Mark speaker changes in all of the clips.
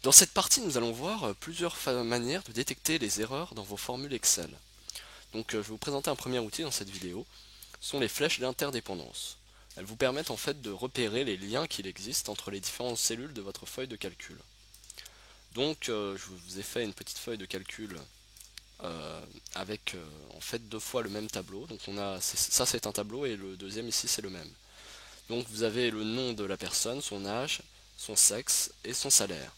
Speaker 1: Dans cette partie, nous allons voir plusieurs manières de détecter les erreurs dans vos formules Excel. Donc je vais vous présenter un premier outil dans cette vidéo, ce sont les flèches d'interdépendance. Elles vous permettent en fait de repérer les liens qu'il existe entre les différentes cellules de votre feuille de calcul. Donc je vous ai fait une petite feuille de calcul avec en fait deux fois le même tableau. Donc ça c'est un tableau et le deuxième ici c'est le même. Donc vous avez le nom de la personne, son âge, son sexe et son salaire.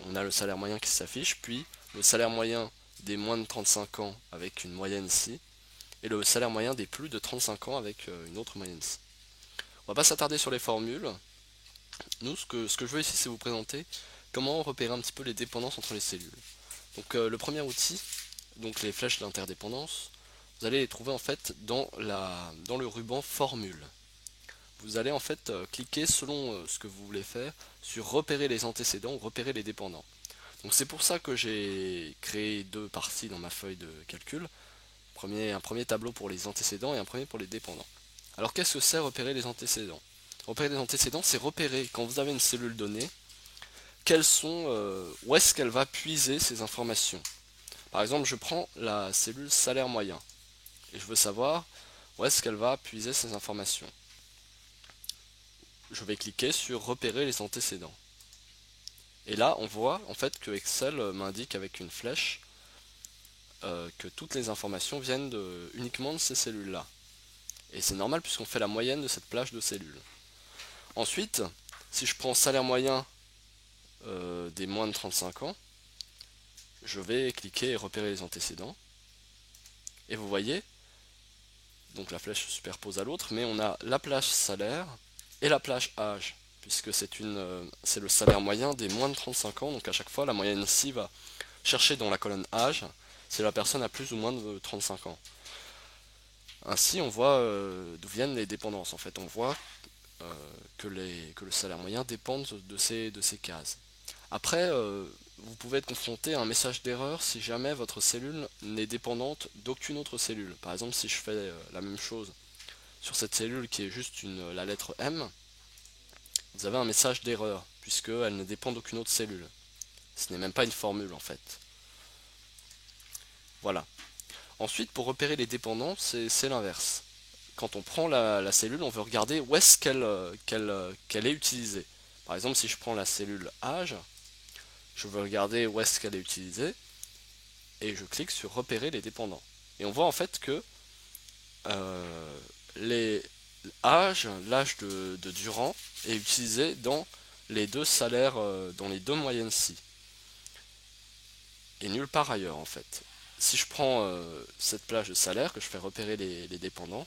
Speaker 1: On a le salaire moyen qui s'affiche, puis le salaire moyen des moins de 35 ans avec une moyenne ici, et le salaire moyen des plus de 35 ans avec une autre moyenne ici. On va pas s'attarder sur les formules. Nous, ce que je veux ici, c'est vous présenter comment repérer un petit peu les dépendances entre les cellules. Donc le premier outil, donc les flèches d'interdépendance, vous allez les trouver en fait dans le ruban formule. Vous allez en fait cliquer selon ce que vous voulez faire sur repérer les antécédents ou repérer les dépendants. Donc c'est pour ça que j'ai créé deux parties dans ma feuille de calcul. Un premier tableau pour les antécédents et un premier pour les dépendants. Alors qu'est-ce que c'est repérer les antécédents? Repérer les antécédents, c'est repérer quand vous avez une cellule donnée, où est-ce qu'elle va puiser ces informations. Par exemple, je prends la cellule salaire moyen et je veux savoir où est-ce qu'elle va puiser ces informations. Je vais cliquer sur repérer les antécédents. Et là, on voit en fait que Excel m'indique avec une flèche que toutes les informations viennent uniquement de ces cellules-là. Et c'est normal puisqu'on fait la moyenne de cette plage de cellules. Ensuite, si je prends salaire moyen des moins de 35 ans, je vais cliquer et repérer les antécédents. Et vous voyez, donc la flèche se superpose à l'autre, mais on a la plage salaire et la plage âge, puisque c'est le salaire moyen des moins de 35 ans, donc à chaque fois la moyenne ici va chercher dans la colonne âge si la personne a plus ou moins de 35 ans. Ainsi, on voit d'où viennent les dépendances. En fait, on voit que le salaire moyen dépend de ces cases. Après, vous pouvez être confronté à un message d'erreur si jamais votre cellule n'est dépendante d'aucune autre cellule. Par exemple, si je fais la même chose sur cette cellule qui est juste la lettre M, vous avez un message d'erreur, puisqu'elle ne dépend d'aucune autre cellule. Ce n'est même pas une formule en fait. Voilà. Ensuite, pour repérer les dépendants, c'est l'inverse. Quand on prend la cellule, on veut regarder où est-ce qu'elle est utilisée. Par exemple, si je prends la cellule âge, je veux regarder où est-ce qu'elle est utilisée, et je clique sur repérer les dépendants. Et on voit en fait que les l'âge de Durand est utilisé dans les deux salaires, dans les deux moyennes ci, et nulle part ailleurs en fait. Si je prends cette plage de salaire, que je fais repérer les dépendants,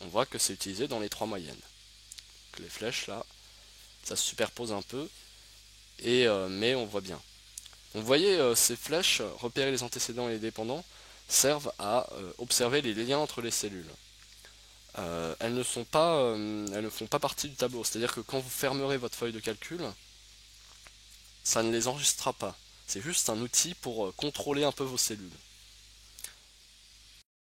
Speaker 1: on voit que c'est utilisé dans les trois moyennes. Donc les flèches là, ça se superpose un peu, mais on voit bien. Donc vous voyez, ces flèches, repérer les antécédents et les dépendants, servent à observer les liens entre les cellules. Elles ne font pas partie du tableau, c'est-à-dire que quand vous fermerez votre feuille de calcul, ça ne les enregistrera pas. C'est juste un outil pour contrôler un peu vos cellules.